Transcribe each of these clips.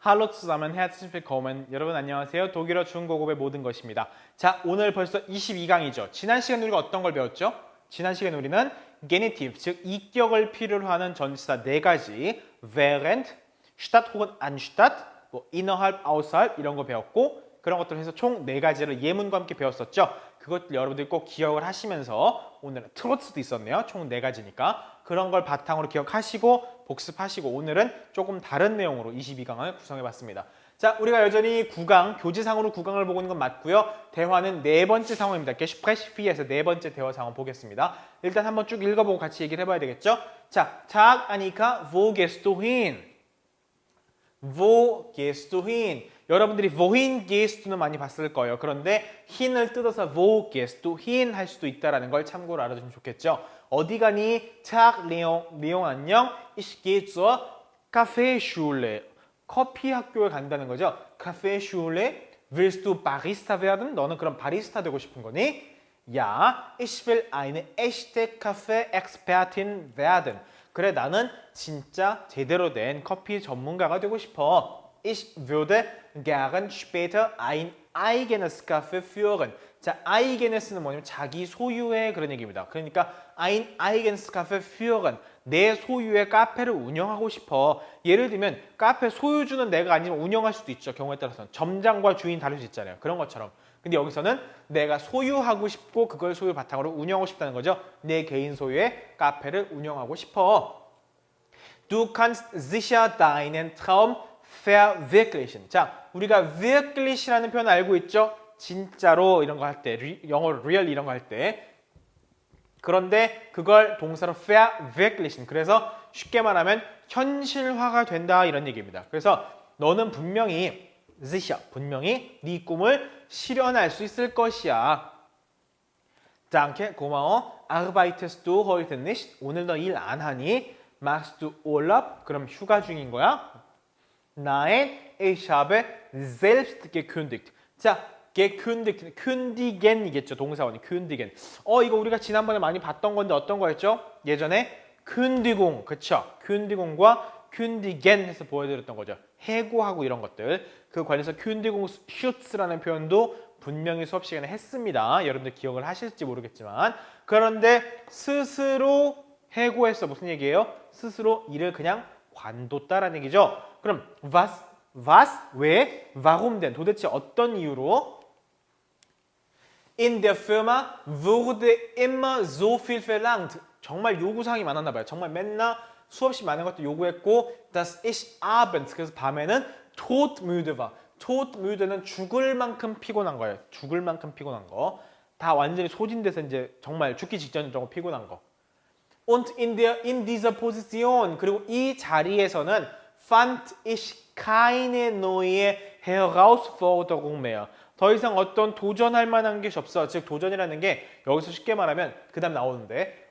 Hallo zusammen, herzlich willkommen. 여러분 안녕하세요. 독일어 중고급의 모든 것입니다. 자, 오늘 벌써 22강이죠. 지난 시간에 우리가 어떤 걸 배웠죠? 지난 시간에 우리는 게니티브, 즉 이격을 필요로 하는 전치사 4가지 während, statt 혹은 anstatt, innerhalb, außerhalb 이런 거 배웠고 그런 것들을 해서 총 4가지를 예문과 함께 배웠었죠. 그것들 여러분들이 꼭 기억을 하시면서 오늘은 트로트도 있었네요. 총 4가지니까. 그런 걸 바탕으로 기억하시고 복습하시고 오늘은 조금 다른 내용으로 22강을 구성해봤습니다. 자, 우리가 여전히 9강, 교재상으로 9강을 보고 있는 건 맞고요. 대화는 4번째 상황입니다. Gespräch 4에서 4번째 대화 상황 보겠습니다. 일단 한번 쭉 읽어보고 같이 얘기를 해봐야 되겠죠? 자, Tag, Annika, wo gehst du hin? Wo gehst du hin? 여러분들이 wohin gehst du는 많이 봤을 거예요. 그런데 hin을 뜯어서 wo gehst du hin 할 수도 있다는 걸 참고로 알아두시면 좋겠죠. 어디 가니? Tag, Leon 안녕. Ich gehe zur Kaffeeschule. 커피 학교에 간다는 거죠. Kaffeeschule. Willst du Barista werden? 너는 그럼 바리스타 되고 싶은 거니? Ja, ich will eine echte Kaffee-Expertin werden. 그래, 나는 진짜 제대로 된 커피 전문가가 되고 싶어. Ich würde gern später ein eigenes Café führen. 자, eigenes는 뭐냐면 자기 소유의 그런 얘기입니다. 그러니까 ein eigenes Café führen. 내 소유의 카페를 운영하고 싶어. 예를 들면 카페 소유주는 내가 아니면 운영할 수도 있죠. 경우에 따라서는. 점장과 주인 다를 수 있잖아요. 그런 것처럼. 근데 여기서는 내가 소유하고 싶고 그걸 소유 바탕으로 운영하고 싶다는 거죠. 내 개인 소유의 카페를 운영하고 싶어. Du kannst sicher deinen Traum verwirklichen. 자, 우리가 wirklich라는 표현 알고 있죠? 진짜로 이런 거 할 때, 영어로 real 이런 거 할 때. 그런데 그걸 동사로 verwirklichen. 그래서 쉽게 말하면 현실화가 된다 이런 얘기입니다. 그래서 너는 분명히 sicher, 분명히 네 꿈을 실현할 수 있을 것이야. Danke, 고마워. Arbeitest du heute nicht? 오늘 너 일 안 하니? Machst du Urlaub? 그럼 휴가 중인 거야? Nein, ich habe selbst gekündigt. 자, gekündigt, kündigen이겠죠. 동사원이 kündigen. 이거 우리가 지난번에 많이 봤던 건데 어떤 거였죠? 예전에 kündigung, 그쵸? kündigung과 kündigen 해서 보여드렸던 거죠. 해고하고 이런 것들. 그 관련해서 kündigungsschutz라는 표현도 분명히 수업 시간에 했습니다. 여러분들 기억을 하실지 모르겠지만. 그런데 스스로 해고했어. 무슨 얘기예요? 스스로 일을 그냥 관뒀다라는 얘기죠. 그럼 was, 왜, warum denn? 도대체 어떤 이유로? In der Firma wurde immer so viel verlangt. 정말 요구사항이 많았나 봐요. 정말 맨날 수없이 많은 것도 요구했고 dass ich abends, 그래서 밤에는 todmüde war. todmüde는 죽을 만큼 피곤한 거예요. 죽을 만큼 피곤한 거. 다 완전히 소진돼서 이제 정말 죽기 직전 정도 피곤한 거. Und in dieser Position, 그리고 이 자리에서는 fand ich keine neue Herausforderung mehr. 더 이상 어떤 도전할 만한 것이 없어. 즉 도전이라는 게 여기서 쉽게 말하면 그 다음 나오는데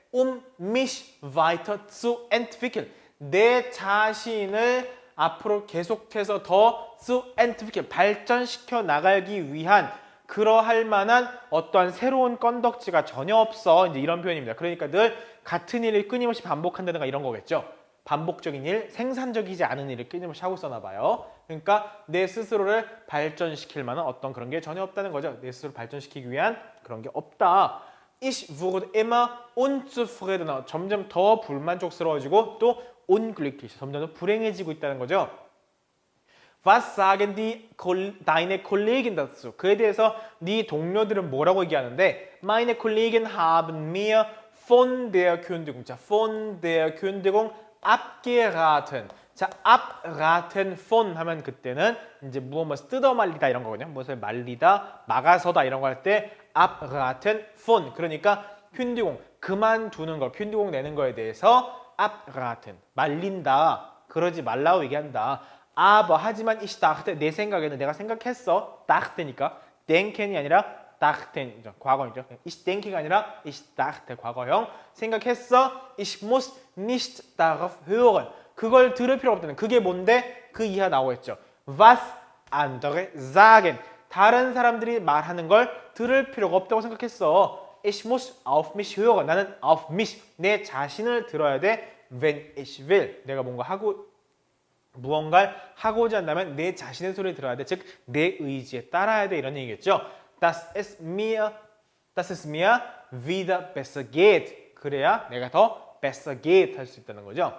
mich weiter zu entwickeln. 내 자신을 앞으로 계속해서 더 zu entwickeln, 발전시켜 나가기 위한 그러할 만한 어떠한 새로운 건덕지가 전혀 없어. 이제 이런 표현입니다. 그러니까 늘 같은 일을 끊임없이 반복한다든가 이런 거겠죠. 반복적인 일, 생산적이지 않은 일을 끊임없이 하고 있었나 봐요. 그러니까 내 스스로를 발전시킬 만한 어떤 그런 게 전혀 없다는 거죠. 내 스스로를 발전시키기 위한 그런 게 없다. Ich wurde immer unzufriedener. 점점 더 불만족스러워지고 또 unglücklich. 점점 더 불행해지고 있다는 거죠. Was sagen deine Kollegen dazu? 그에 대해서 네 동료들은 뭐라고 얘기하는데 meine Kollegen haben mir von der Kündigung, 자, von der Kündigung abgeraten. 자, abraten von 하면 그때는 이제 무엇을 뜯어 말리다 이런 거거든요. 무엇을 말리다, 막아서다 이런 거 할 때 abraten von. 그러니까 Kündigung, 그만두는 거, Kündigung 내는 거에 대해서 abraten, 말린다. 그러지 말라고 얘기한다. aber 하지만 ich dachte, 내 생각에는 내가 생각했어. dachte니까 denken이 아니라 dachten, 과거이죠. ich denke가 아니라 ich dachte, 과거형. 생각했어. ich muss nicht darauf hören. 그걸 들을 필요 없다는. 그게 뭔데? 그 이하 나오겠죠. was andere sagen. 다른 사람들이 말하는 걸 들을 필요가 없다고 생각했어. ich muss auf mich hören. 나는 auf mich, 내 자신을 들어야 돼. wenn ich will. 내가 뭔가 하고 무언가를 하고자 한다면 내 자신의 소리를 들어야 돼. 즉, 내 의지에 따라야 돼. 이런 얘기겠죠. Das ist mir wieder besser geht. 그래야 내가 더 besser geht 할 수 있다는 거죠.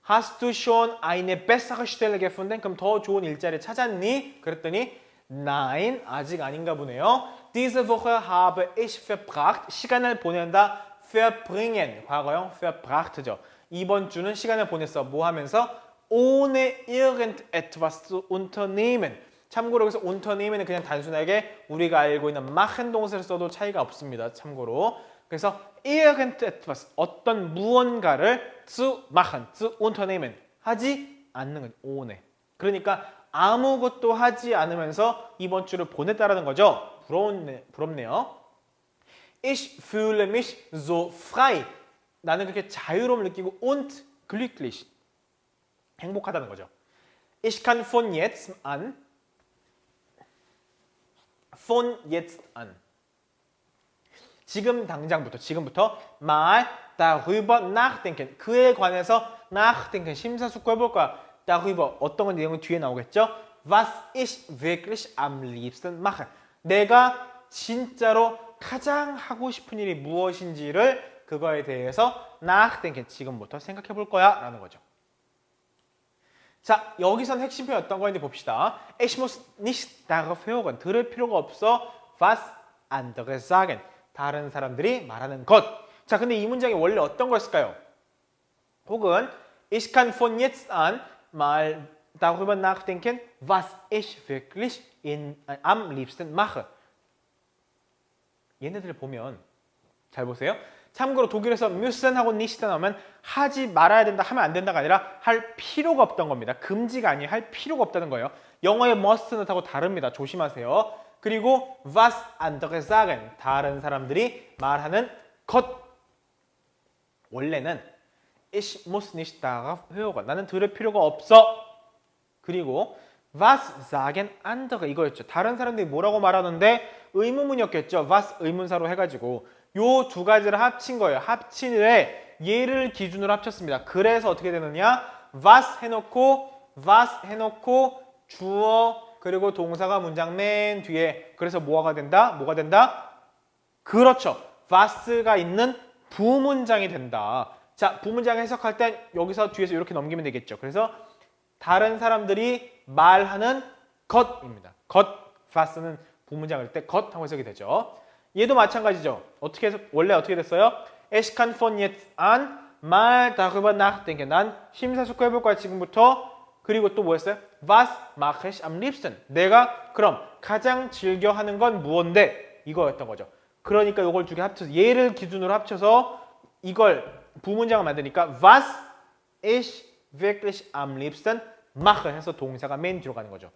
Hast du schon eine bessere Stelle gefunden? 그럼 더 좋은 일자리 찾았니? 그랬더니 Nein, 아직 아닌가 보네요. Diese Woche habe ich verbracht. 시간을 보낸다. verbringen. 과거형 verbracht죠. 이번 주는 시간을 보냈어. 뭐 하면서? ohne irgendetwas zu unternehmen. 참고로 여기서 unternehmen은 그냥 단순하게 우리가 알고 있는 machen 동사를 써도 차이가 없습니다. 참고로. 그래서 irgendetwas 어떤 무언가를 zu machen, zu unternehmen 하지 않는 거죠. ohne. 그러니까 아무것도 하지 않으면서 이번 주를 보냈다라는 거죠. 부럽네요. Ich fühle mich so frei. 나는 그렇게 자유로움을 느끼고 und glücklich. 행복하다는 거죠. Ich kann von jetzt an 지금 당장부터 지금부터 mal darüber nachdenken. 그에 관해서 nachdenken 심사숙고해 볼 거야. darüber 어떤 내용은 뒤에 나오겠죠? Was ich wirklich am liebsten mache. 내가 진짜로 가장 하고 싶은 일이 무엇인지를 그거에 대해서 nachdenken 지금부터 생각해 볼 거야 라는 거죠. 자, 여기선 핵심 표현 어떤 거인지 봅시다. Ich muss nicht darauf hören. 들을 필요가 없어. Was andere sagen. 다른 사람들이 말하는 것. 자, 근데 이 문장이 원래 어떤 거였을까요? 혹은 Ich kann von jetzt an mal darüber nachdenken, was ich wirklich am liebsten mache. 얘네들을 보면 잘 보세요. 참고로 독일에서 müssen 하고 nicht 나오면 하지 말아야 된다, 하면 안 된다가 아니라 할 필요가 없던 겁니다. 금지가 아니에요. 할 필요가 없다는 거예요. 영어의 must는 하고 다릅니다. 조심하세요. 그리고 was andere sagen, 다른 사람들이 말하는 것. 원래는 ich muss nicht darauf hören, 나는 들을 필요가 없어. 그리고 was sagen andere 이거였죠. 다른 사람들이 뭐라고 말하는데 의문문이었겠죠. was 의문사로 해가지고 요 두 가지를 합친 거예요. 합친 후에 얘를 기준으로 합쳤습니다. 그래서 어떻게 되느냐? was 해놓고 주어 그리고 동사가 문장 맨 뒤에. 그래서 뭐가 된다? 뭐가 된다? 그렇죠. was가 있는 부문장이 된다. 자, 부문장 해석할 땐 여기서 뒤에서 이렇게 넘기면 되겠죠. 그래서 다른 사람들이 말하는 것입니다. 것, was는 부문장일 때 것 하고 해석이 되죠. 얘도 마찬가지죠. 어떻게 해서 원래 어떻게 됐어요? Ich kann von jetzt an mal darüber nachdenken. 난 심사숙고 해볼 거야 지금부터. 그리고 또 뭐였어요? Was mache ich am liebsten? 내가 그럼 가장 즐겨 하는 건 무언데? 이거였던 거죠. 그러니까 이걸 두 개 합쳐서 얘를 기준으로 합쳐서 이걸 부문장을 만드니까 was ich wirklich am liebsten mache 해서 동사가 맨 뒤로 가는 거죠.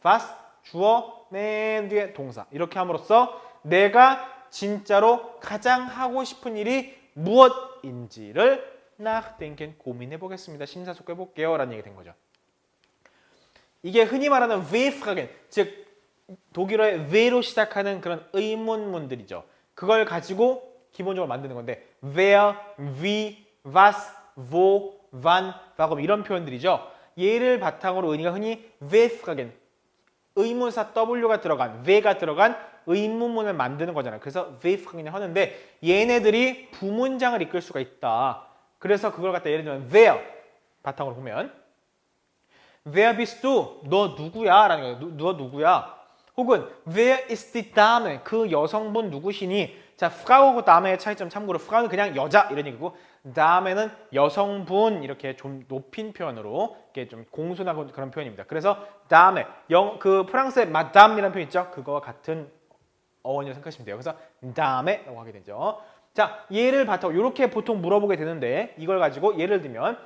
was 주어 맨 뒤에 동사. 이렇게 함으로써 내가 진짜로 가장 하고 싶은 일이 무엇인지를 nachdenken 고민해 보겠습니다. 심사숙고해 볼게요. 라는 얘기 된 거죠. 이게 흔히 말하는 W-Fragen, 즉 독일어의 W로 시작하는 그런 의문문들이죠. 그걸 가지고 기본적으로 만드는 건데 Where, Wie, Was, Wo, Wann, Warum 이런 표현들이죠. 얘를 바탕으로 은희가 흔히 W-Fragen, 의문사 W가 들어간, W가 들어간 의문문을 만드는 거잖아요. 그래서 W-Fragen을 하는데 얘네들이 부문장을 이끌 수가 있다. 그래서 그걸 갖다 예를 들면 Wer 바탕으로 보면 Wer bist du? 너 누구야? 라는 거예요. 너 누구야? 혹은 Wer ist die Dame? 그 여성분 누구시니? 자, Frau하고 Dame의 차이점 참고로 Frau는 그냥 여자 이런 얘기고 Dame는 여성분 이렇게 좀 높인 표현으로 이렇게 좀 공손하고 그런 표현입니다. 그래서 Dame, 그 프랑스의 Madame이라는 표현 있죠? 그거와 같은 어원이라고 생각하시면 돼요. 그래서 Dame라고 하게 되죠. 자, 얘를 바탕으로 이렇게 보통 물어보게 되는데 이걸 가지고 예를 들면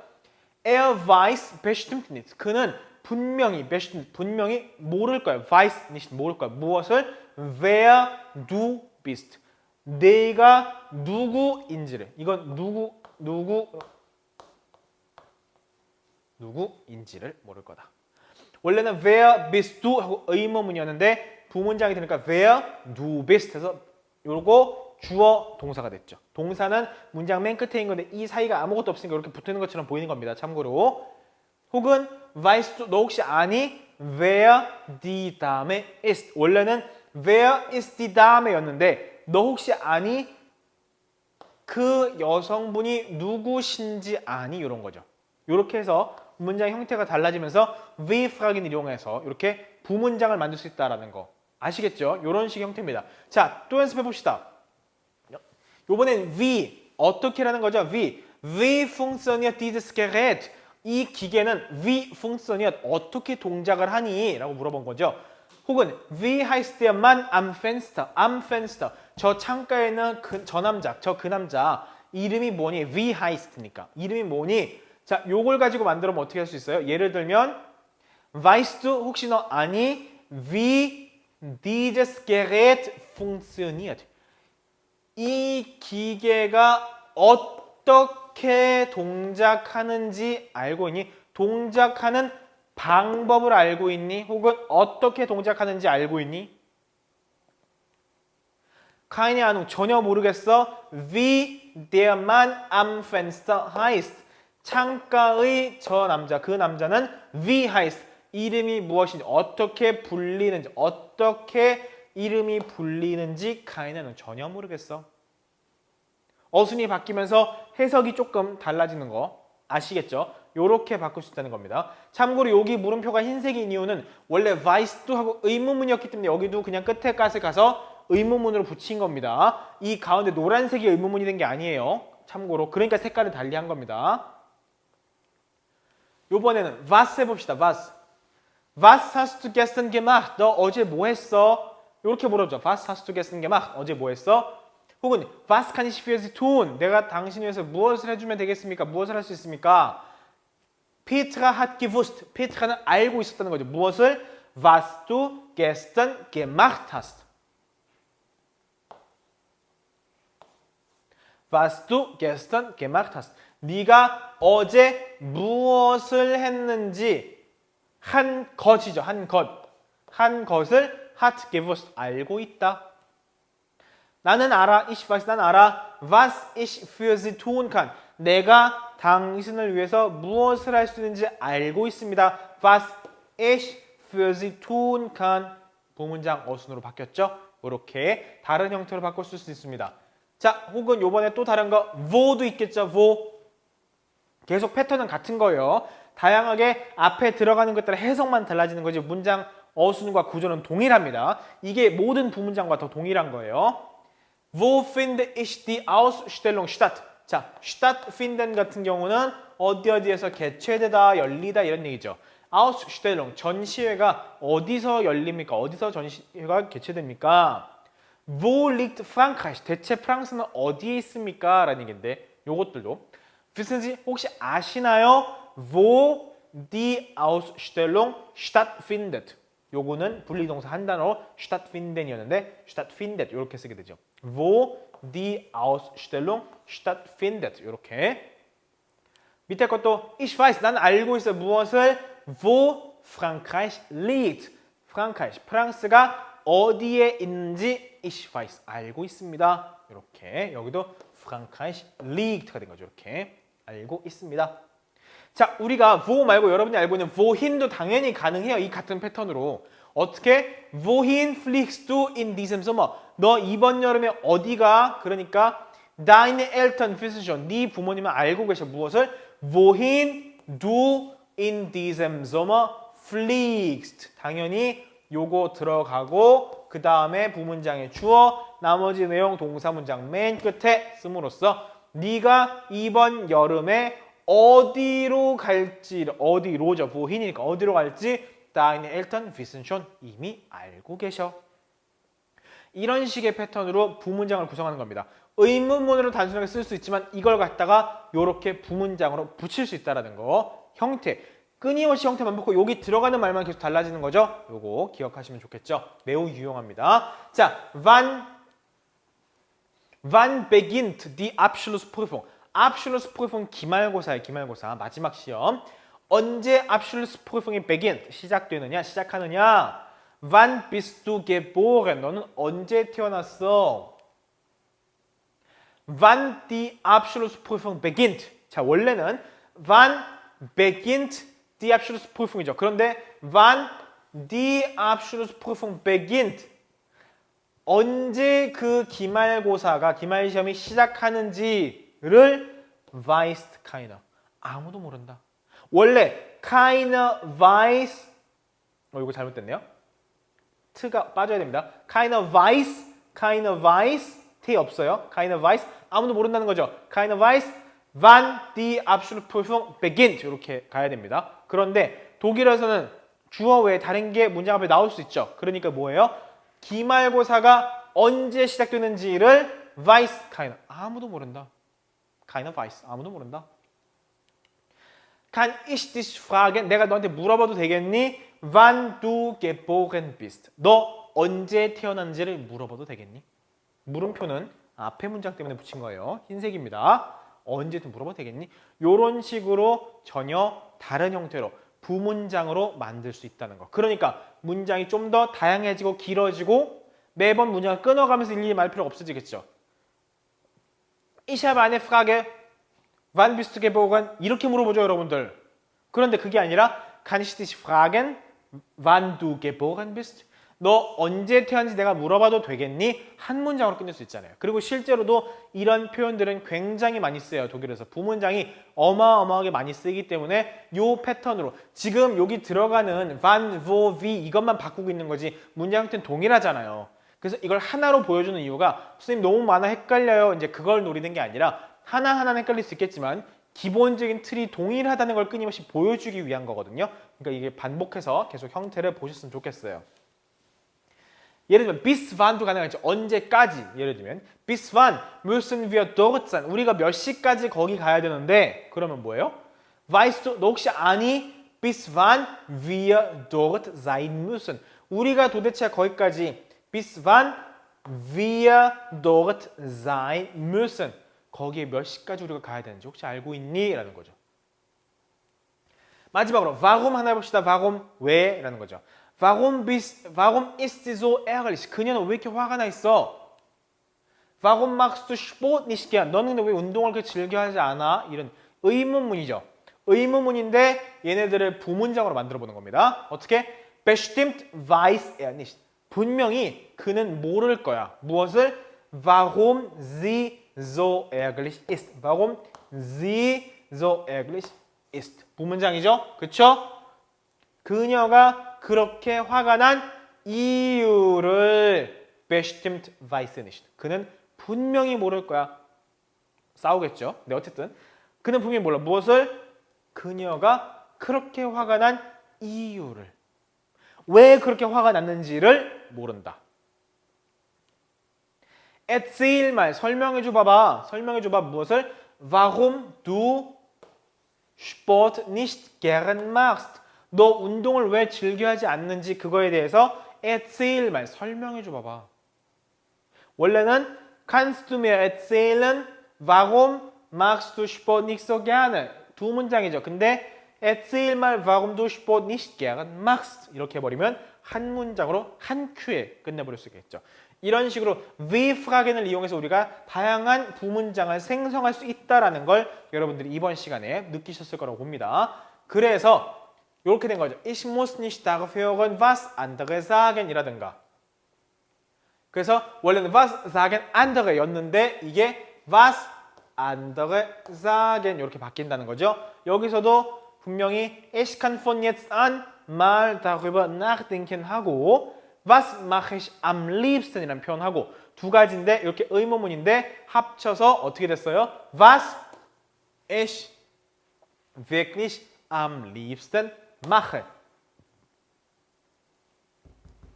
Er weiß bestimmt nicht. 그는 분명히 분명히 모를 거예요. weiß nicht 모를 거예요. 무엇을? Wer du bist. 내가 누구인지를. 이건 누구인지를 모를 거다. 원래는 Wer bist du 하고 의문문이었는데 부문장이 되니까 Wer du bist 해서 요거 주어 동사가 됐죠. 동사는 문장 맨 끝에 있는 건데 이 사이가 아무것도 없으니까 이렇게 붙는 것처럼 보이는 겁니다. 참고로 혹은 weißt du, 너 혹시 아니? wer die Dame ist. 원래는 wer ist die Dame였는데 너 혹시 아니? 그 여성분이 누구신지 아니? 이런 거죠. 이렇게 해서 문장 형태가 달라지면서 wie fragen을 이용해서 이렇게 부문장을 만들 수 있다는 거 아시겠죠? 이런 식의 형태입니다. 자, 또 연습해 봅시다. 이번엔 wie 어떻게라는 거죠? wie funktioniert dieses Gerät? 이 기계는 wie funktioniert 어떻게 동작을 하니? 라고 물어본 거죠. 혹은 wie heißt der Mann am Fenster? am Fenster. 저 창가에 있는 저 남자, 그 남자 이름이 뭐니? wie heißt니까. 이름이 뭐니? 자, 요걸 가지고 만들면 어떻게 할 수 있어요? 예를 들면 weißt du 혹시 너 아니? wie dieses Gerät funktioniert? 이 기계가 어떻게 동작하는지 알고 있니? 동작하는 방법을 알고 있니? 혹은 어떻게 동작하는지 알고 있니? keine Ahnung, 전혀 모르겠어. wie der Mann am Fenster heißt. 창가의 저 남자, 그 남자는 wie heißt. 이름이 무엇인지, 어떻게 불리는지, 어떻게 이름이 불리는지 keine Ahnung, 전혀 모르겠어. 어순이 바뀌면서 해석이 조금 달라지는 거 아시겠죠? 요렇게 바꿀 수 있다는 겁니다. 참고로 여기 물음표가 흰색인 이유는 원래 weißt du 하고 의문문이었기 때문에 여기도 그냥 끝에 갓을 가서 의문문으로 붙인 겁니다. 이 가운데 노란색이 의문문이 된 게 아니에요. 참고로 그러니까 색깔을 달리한 겁니다. 요번에는 was 해봅시다. was hast du gestern gemacht? 너 어제 뭐 했어? 이렇게 물어보죠. was hast du gestern gemacht? 어제 뭐 했어? 혹은 was kann ich für Sie tun? 내가 당신 위해서 무엇을 해주면 되겠습니까? 무엇을 할 수 있습니까? Petra hat gewusst. Petra는 알고 있었다는 거죠. 무엇을? Was du gestern gemacht hast. Was du gestern gemacht hast. 네가 어제 무엇을 했는지 한 것이죠. 한 것을 hat gewusst. 알고 있다. 나는 알아. ich weiß. 난 알아. was ich für Sie tun kann. 내가 당신을 위해서 무엇을 할 수 있는지 알고 있습니다. was ich für Sie tun kann. 부문장 어순으로 바뀌었죠? 이렇게 다른 형태로 바꿀 수 있습니다. 자, 혹은 요번에 또 다른 거 wo도 있겠죠. wo. 계속 패턴은 같은 거예요. 다양하게 앞에 들어가는 것들의 해석만 달라지는 거지 문장 어순과 구조는 동일합니다. 이게 모든 부문장과 더 동일한 거예요. Wo finde ich die Ausstellung statt? 자, stattfinden 같은 경우는 어디에서 개최되다, 열리다 이런 얘기죠. Ausstellung, 전시회가 어디서 열립니까? 어디서 전시회가 개최됩니까? Wo liegt Frankreich? 대체 프랑스는 어디에 있습니까? 라는 얘기인데 요것들도 wissen Sie, 혹시 아시나요? Wo die Ausstellung stattfindet. 요거는 분리동사 한 단어로 stattfinden이었는데 stattfindet 이렇게 쓰게 되죠. Wo die Ausstellung stattfindet. 이렇게. 밑에 것도 ich weiß. 난 알고 있어. 무엇을? Wo Frankreich liegt. Frankreich. 프랑스가 어디에 있는지 ich weiß. 알고 있습니다. 이렇게. 여기도 Frankreich liegt가 된 거죠. 이렇게. 알고 있습니다. 자, 우리가 wo 말고 여러분이 알고 있는 wohin도 당연히 가능해요. 이 같은 패턴으로. 어떻게? Wohin fliegst du in diesem Sommer? 너 이번 여름에 어디가? 그러니까 deine Eltern wissen schon. 네 부모님은 알고 계셔. 무엇을? Wohin du in diesem Sommer fliegst. 당연히 요거 들어가고 그 다음에 부문장에 주어 나머지 내용 동사문장 맨 끝에 씀으로써 네가 이번 여름에 어디로 갈지, 어디로죠. wohin이니까 어디로 갈지 deine Eltern wissen schon. 이미 알고 계셔. 이런 식의 패턴으로 부문장을 구성하는 겁니다. 의문문으로 단순하게 쓸 수 있지만 이걸 갖다가 이렇게 부문장으로 붙일 수 있다는 거. 형태. 끊임없이 형태 반복하고 여기 들어가는 말만 계속 달라지는 거죠. 요거 기억하시면 좋겠죠. 매우 유용합니다. 자, wann beginnt die Abschlussprüfung? Abschlussprüfung 기말고사예요. 기말고사. 마지막 시험. 언제 Abschlussprüfung이 beginnt? 시작되느냐? 시작하느냐? Wann bist du geboren? 너는 언제 태어났어? Wann die Abschlussprüfung beginnt? 자, 원래는 wann beginnt Die Abschlussprüfung이죠. 그런데 wann die Abschlussprüfung beginnt. 언제 그 기말고사가 기말 시험이 시작하는지를 weiß keiner. 아무도 모른다. 원래 keiner weiß 이거 잘못됐네요. 트가 빠져야 됩니다. keiner weiß T 없어요. keiner weiß 아무도 모른다는 거죠. keiner weiß wann die Abschlussprüfung beginnt 이렇게 가야 됩니다. 그런데 독일에서는 주어 외에 다른 게 문장 앞에 나올 수 있죠. 그러니까 뭐예요? 기말고사가 언제 시작되는지를 weiß keiner 아무도 모른다. keiner weiß 아무도 모른다. Kann ich dich fragen? 내가 너한테 물어봐도 되겠니? Wann du geboren bist. 너 언제 태어난지를 물어봐도 되겠니? 물음표는 앞에 문장 때문에 붙인 거예요. 흰색입니다. 언제든 물어봐도 되겠니? 이런 식으로 전혀 다른 형태로 부문장으로 만들 수 있다는 거. 그러니까 문장이 좀 더 다양해지고 길어지고 매번 문장을 끊어가면서 일일이 말 필요가 없어지겠죠. Ich habe eine Frage. Wann bist du geboren? 이렇게 물어보죠, 여러분들. 그런데 그게 아니라 Kann ich dich fragen? Wann du geboren bist? 너 언제 태어난지 내가 물어봐도 되겠니? 한 문장으로 끝낼 수 있잖아요. 그리고 실제로도 이런 표현들은 굉장히 많이 쓰여요. 독일에서 부문장이 어마어마하게 많이 쓰이기 때문에 이 패턴으로 지금 여기 들어가는 wann, wo, wie 이것만 바꾸고 있는 거지 문장 형태는 동일하잖아요. 그래서 이걸 하나로 보여주는 이유가 선생님 너무 많아 헷갈려요. 이제 그걸 노리는 게 아니라 하나하나는 헷갈릴 수 있겠지만 기본적인 틀이 동일하다는 걸 끊임없이 보여주기 위한 거거든요. 그러니까 이게 반복해서 계속 형태를 보셨으면 좋겠어요. 예를 들면 bis wann도 가능하죠. 언제까지. 예를 들면 bis wann müssen wir dort sein. 우리가 몇 시까지 거기 가야 되는데 그러면 뭐예요? weißt du, 너 혹시 아니? bis wann wir dort sein müssen. 우리가 도대체 거기까지 bis wann wir dort sein müssen. 거기에 몇 시까지 우리가 가야 되는지 혹시 알고 있니? 라는 거죠. 마지막으로 warum 하나 해봅시다. warum, 왜? 라는 거죠. warum ist sie so ärgerlich? 그녀는 왜 이렇게 화가 나 있어? warum machst du Sport nicht gern? 너는 왜 운동을 그렇게 즐겨하지 않아? 이런 의문문이죠. 의문문인데 얘네들을 부문장으로 만들어 보는 겁니다. 어떻게? bestimmt weiß er nicht. 분명히 그는 모를 거야. 무엇을? warum sie so ärgerlich ist. Warum sie so ärgerlich ist. 부문장이죠? 그쵸? 그녀가 그렇게 화가 난 이유를 bestimmt weiß nicht. 그는 분명히 모를 거야. 싸우겠죠? 네, 어쨌든 그는 분명히 몰라. 무엇을? 그녀가 그렇게 화가 난 이유를. 왜 그렇게 화가 났는지를 모른다. erzähl mal, 설명해줘 봐봐. 설명해줘 봐. 무엇을? Warum du Sport nicht gern machst. 너 운동을 왜 즐겨하지 않는지 그거에 대해서 erzähl mal, 설명해줘 봐봐. 원래는 kannst du mir erzählen, warum machst du Sport nicht so gerne? 두 문장이죠. 근데 erzähl mal, warum du Sport nicht gern machst. 이렇게 해버리면 한 문장으로 한 큐에 끝내버릴 수 있겠죠. 이런 식으로 wie fragen을 이용해서 우리가 다양한 부문장을 생성할 수 있다는 걸 여러분들이 이번 시간에 느끼셨을 거라고 봅니다. 그래서 이렇게 된 거죠. Ich muss nicht darauf hören, was andere sagen 이라든가. 그래서 원래는 was sagen andere 였는데 이게 was andere sagen 이렇게 바뀐다는 거죠. 여기서도 분명히 Ich kann von jetzt an mal darüber nachdenken 하고 Was mache ich am liebsten 이라는 표현하고 두 가지인데 이렇게 의문문인데 합쳐서 어떻게 됐어요? Was ich wirklich am liebsten mache.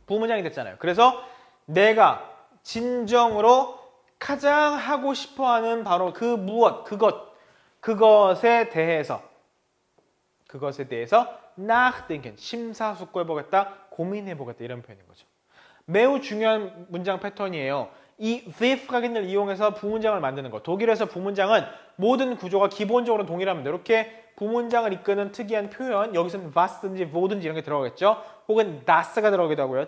부문장이 됐잖아요. 그래서 내가 진정으로 가장 하고 싶어하는 바로 그 무엇, 그것에 대해서 nachdenken, 심사숙고해보겠다, 고민해보겠다 이런 표현인 거죠. 매우 중요한 문장 패턴이에요. 이 wie fragen을 이용해서 부문장을 만드는 거. 독일에서 부문장은 모든 구조가 기본적으로 동일합니다. 이렇게 부문장을 이끄는 특이한 표현, 여기서는 was든지 wo든지 이런 게 들어가겠죠. 혹은 das가 들어가기도 하고요.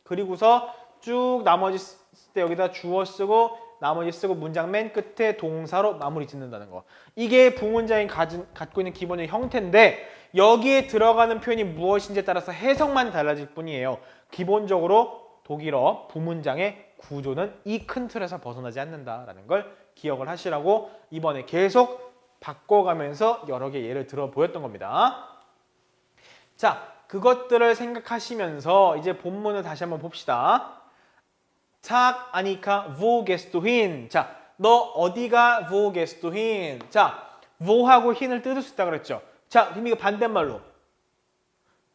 그리고서 쭉 나머지 쓸 때 여기다 주어 쓰고 나머지 쓰고 문장 맨 끝에 동사로 마무리 짓는다는 거. 이게 부문장이 갖고 있는 기본적인 형태인데 여기에 들어가는 표현이 무엇인지에 따라서 해석만 달라질 뿐이에요. 기본적으로 독일어 부문장의 구조는 이 큰 틀에서 벗어나지 않는다라는 걸 기억을 하시라고 이번에 계속 바꿔가면서 여러 개 예를 들어 보였던 겁니다. 자, 그것들을 생각하시면서 이제 본문을 다시 한번 봅시다. Tag, Annika, wo gehst du hin? 자, 너 어디가 wo gehst du hin? 자, wo하고 hin을 뜯을 수 있다 그랬죠. 자, 그럼 이거 반대말로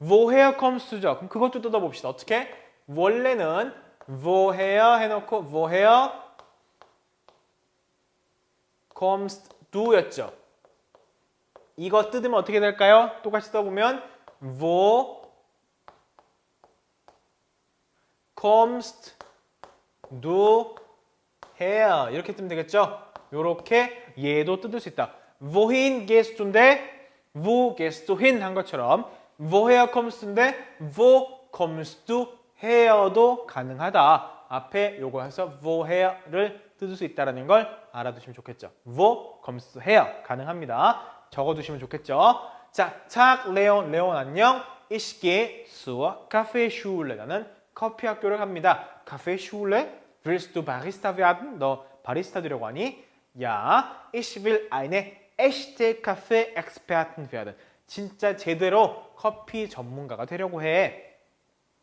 woher kommst du죠. 그럼 그것도 뜯어봅시다. 어떻게? 원래는 woher 해놓고 woher kommst du였죠. 이거 뜯으면 어떻게 될까요? 똑같이 써보면 wo kommst du her 이렇게 뜨면 되겠죠? 이렇게 얘도 뜯을 수 있다. wohin gehst du인데 wo gehst du hin 한 것처럼 woher kommst du인데 wo kommst du her도 가능하다. 앞에 요거 해서 woher를 뜯을 수 있다는 걸 알아두시면 좋겠죠. wo kommst du her 가능합니다. 적어두시면 좋겠죠. 자, Tag, Leon, 레온 안녕. Ich gehe zur Kaffeeschule. 나는 커피 학교를 갑니다. Kaffeeschule? Willst du Barista werden? 너 바리스타 되려고 하니? Ja, ich will eine echte Kaffee-Expertin werden. 진짜 제대로 커피 전문가가 되려고 해.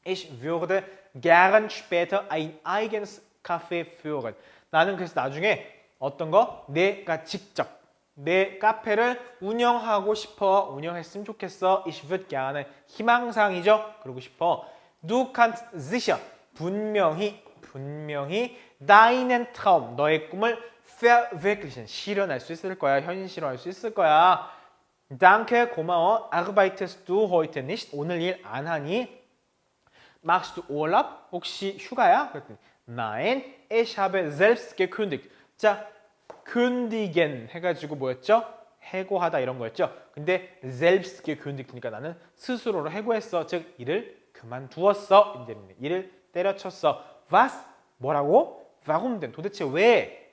Ich würde gern später ein eigenes Café führen. 나는 그래서 나중에 어떤 거? 내가 직접 내 카페를 운영하고 싶어. 운영했으면 좋겠어. Ich würde gerne. 희망사항이죠. 그러고 싶어. Du kannst sicher. 분명히 deinen Traum. 너의 꿈을 verwirklichen. 실현할 수 있을 거야. 현실화할 수 있을 거야. Danke. 고마워. Arbeitest du heute nicht? 오늘 일 안 하니? Machst du Urlaub? 혹시 휴가야? 그랬더니 Nein. Ich habe selbst gekündigt. 자, kündigen 해가지고 뭐였죠? 해고하다 이런 거였죠. 근데 selbst gekündigt니까 나는 스스로로 해고했어. 즉 일을 그만두었어. 일을 때려쳤어. Was? 뭐라고? Warum denn? 도대체 왜?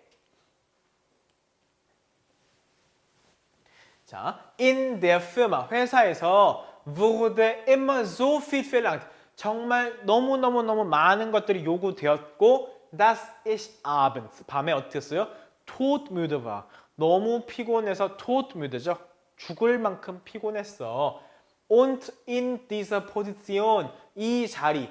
자, in der Firma 회사에서 wurde immer so viel verlangt. 정말 너무 많은 것들이 요구되었고 das ist abends. 밤에 어땠어요? todmüde war. 너무 피곤해서 todmüde죠. 죽을 만큼 피곤했어. Und in dieser Position 이 자리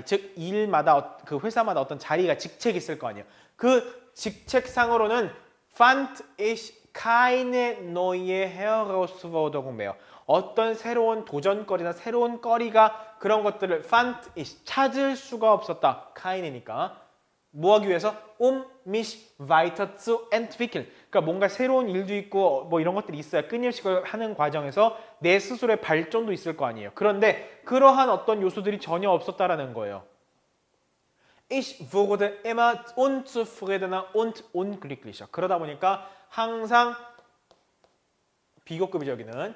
즉 일마다 그 회사마다 어떤 자리가 직책이 있을 거 아니에요. 그 직책상으로는 fand ich keine neue Herausforderung mehr. 어떤 새로운 도전거리나 새로운 거리가 그런 것들을 fand ich 찾을 수가 없었다. keine니까. 뭐 하기 위해서? mich weiter zu entwickeln. 그러니까 뭔가 새로운 일도 있고 뭐 이런 것들이 있어야 끊임없이 하는 과정에서 내 스스로의 발전도 있을 거 아니에요. 그런데 그러한 어떤 요소들이 전혀 없었다라는 거예요. Ich wurde immer unzufriedener und unglücklicher. 그러다 보니까 항상 비교급이죠. 여기는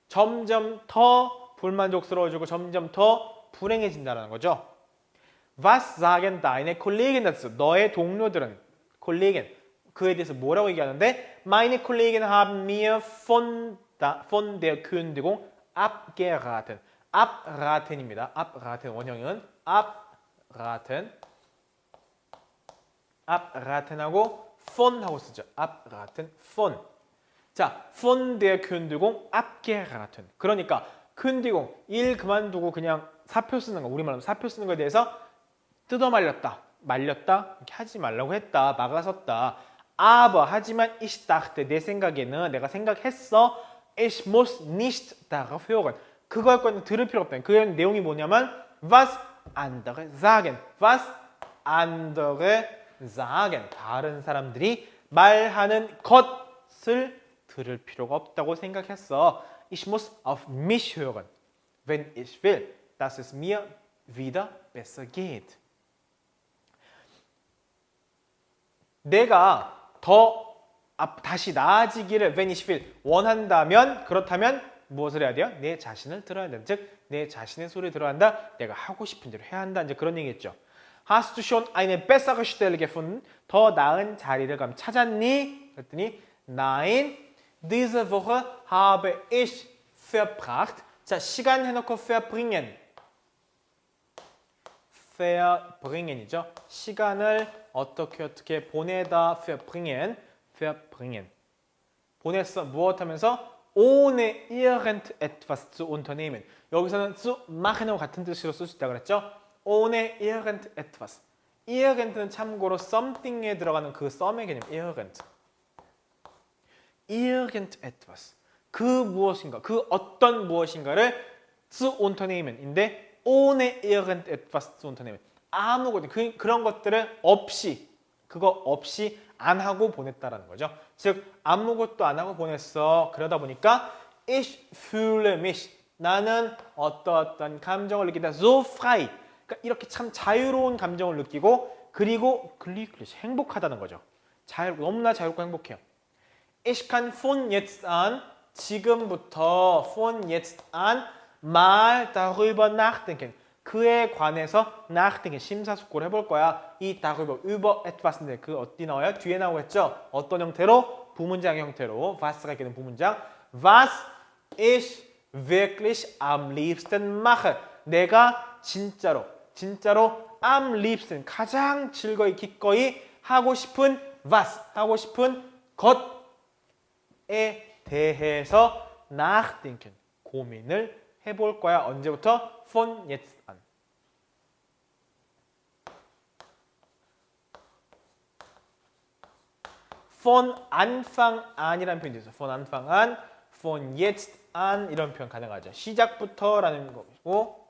점점 더 불만족스러워지고 점점 더 불행해진다는 거죠. Was sagen deine Kollegen dazu? 너의 동료들은 Kollegen 그에 대해서 뭐라고 얘기하는데 Meine Kollegen haben mir von der Kündigung abgeraten. abraten입니다. abraten 원형은 abraten하고 von 하고 쓰죠. abraten, von. 자, von der Kündigung abgeraten. 그러니까 Kündigung 일 그만두고 그냥 사표 쓰는 거 우리말로 사표 쓰는 거에 대해서 뜯어말렸다, 말렸다, 이렇게 하지 말라고 했다, 막아섰다. Aber 하지만 ich dachte 내 생각에는 내가 생각했어. Ich muss nicht darauf hören. 그걸 거는 들을 필요 없다. 그 내용이 뭐냐면 was andere sagen, was andere sagen. 다른 사람들이 말하는 것을 들을 필요가 없다고 생각했어. Ich muss auf mich hören, wenn ich will, dass es mir wieder besser geht. 내가 더 다시 나아지기를 wenn ich will 원한다면 그렇다면 무엇을 해야 돼요? 내 자신을 들어야 된다. 즉 내 자신의 소리를 들어야 한다. 내가 하고 싶은 대로 해야 한다. 이제 그런 얘기겠죠. Hast du schon eine bessere Stelle gefunden? 더 나은 자리를 그럼 찾았니? 그랬더니 Nein, diese Woche habe ich verbracht. 자, 시간 해놓고 verbringen. verbringen이죠. 시간을 어떻게 보내다 verbringen. 보냈어. 무엇 하면서? ohne irgendetwas zu unternehmen. 여기서는 zu machen하고 같은 뜻으로 쓸 수 있다고 그랬죠. ohne irgendetwas. irgend는 참고로 something에 들어가는 그 some의 개념. irgendetwas. 그 무엇인가, 그 어떤 무엇인가를 zu unternehmen인데 ohne irgendetwas zu unternehmen. 아무것도 그런 것들을 없이, 그거 없이 안 하고 보냈다라는 거죠. 즉 아무것도 안 하고 보냈어. 그러다 보니까 ich fühle mich. 나는 어떤 감정을 느끼다. so frei. 그러니까 이렇게 참 자유로운 감정을 느끼고 그리고 glücklich. 행복하다는 거죠. 너무나 자유롭고 행복해요. Ich kann von jetzt an 지금부터 von jetzt an mal darüber nachdenken. 그에 관해서 nachdenken, 심사숙고를 해볼 거야. 이 darüber, über etwas인데 그 어디 나와요? 뒤에 나오겠죠? 어떤 형태로? 부문장 형태로. was가 있게 된 부문장. Was ich wirklich am liebsten mache. 내가 진짜로 am liebsten, 가장 즐거이 기꺼이 하고 싶은 was, 하고 싶은 것에 대해서 nachdenken, 고민을 해볼 거야. 언제부터? von jetzt an. von Anfang an이라는 표현이 있어요. von Anfang an, von jetzt an 이런 표현 가능하죠. 시작부터라는 거고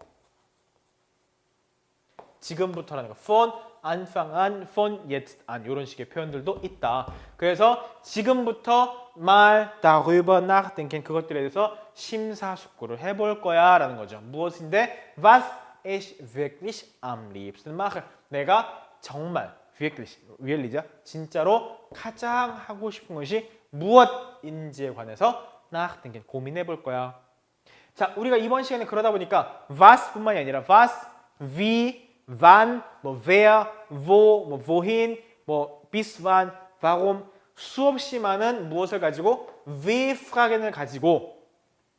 지금부터라는 거. von Anfang an, von jetzt an 이런 식의 표현들도 있다. 그래서 지금부터 mal darüber nachdenken 그것들에 대해서 심사숙고를 해볼 거야 라는 거죠. 무엇인데? Was ich wirklich am liebsten mache. 내가 정말 wirklich죠. 진짜로 가장 하고 싶은 것이 무엇인지에 관해서 nachdenken 고민해 볼 거야. 자, 우리가 이번 시간에 그러다 보니까 was뿐만이 아니라 was, wie, wann, 뭐 wer, wo, 뭐 wohin, 뭐 bis wann, warum 수없이 많은 무엇을 가지고 wie-Fragen을 가지고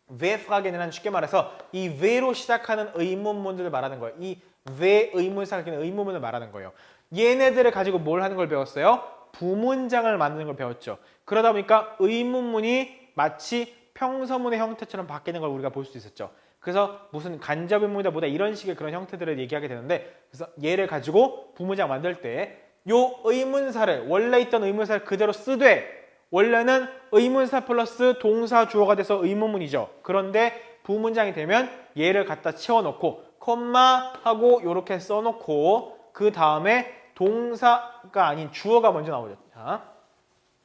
wie-Fragen이란 쉽게 말해서 이 왜로 시작하는 의문문들을 말하는 거예요. 이 왜 의문사를 끼는 의문문을 말하는 거예요. 얘네들을 가지고 뭘 하는 걸 배웠어요? 부문장을 만드는 걸 배웠죠. 그러다 보니까 의문문이 마치 평서문의 형태처럼 바뀌는 걸 우리가 볼 수 있었죠. 그래서 무슨 간접의문이다 뭐다 이런 식의 그런 형태들을 얘기하게 되는데 그래서 얘를 가지고 부문장 만들 때 요 의문사를 원래 있던 의문사를 그대로 쓰되 원래는 의문사 플러스 동사 주어가 돼서 의문문이죠. 그런데 부문장이 되면 얘를 갖다 채워놓고 콤마 하고 이렇게 써놓고 그 다음에 동사가 아닌 주어가 먼저 나오죠. 자,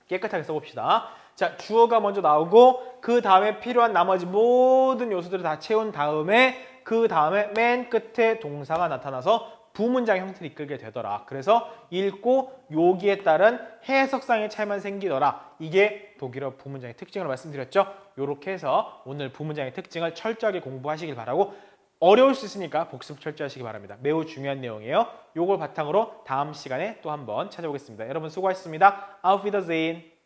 깨끗하게 써봅시다. 자, 주어가 먼저 나오고 그 다음에 필요한 나머지 모든 요소들을 다 채운 다음에 그 다음에 맨 끝에 동사가 나타나서 부문장 형태를 이끌게 되더라. 그래서 읽고 여기에 따른 해석상의 차이만 생기더라. 이게 독일어 부문장의 특징으로 말씀드렸죠. 이렇게 해서 오늘 부문장의 특징을 철저하게 공부하시길 바라고 어려울 수 있으니까 복습 철저히 하시기 바랍니다. 매우 중요한 내용이에요. 요걸 바탕으로 다음 시간에 또 한번 찾아오겠습니다. 여러분 수고하셨습니다. Auf Wiedersehen.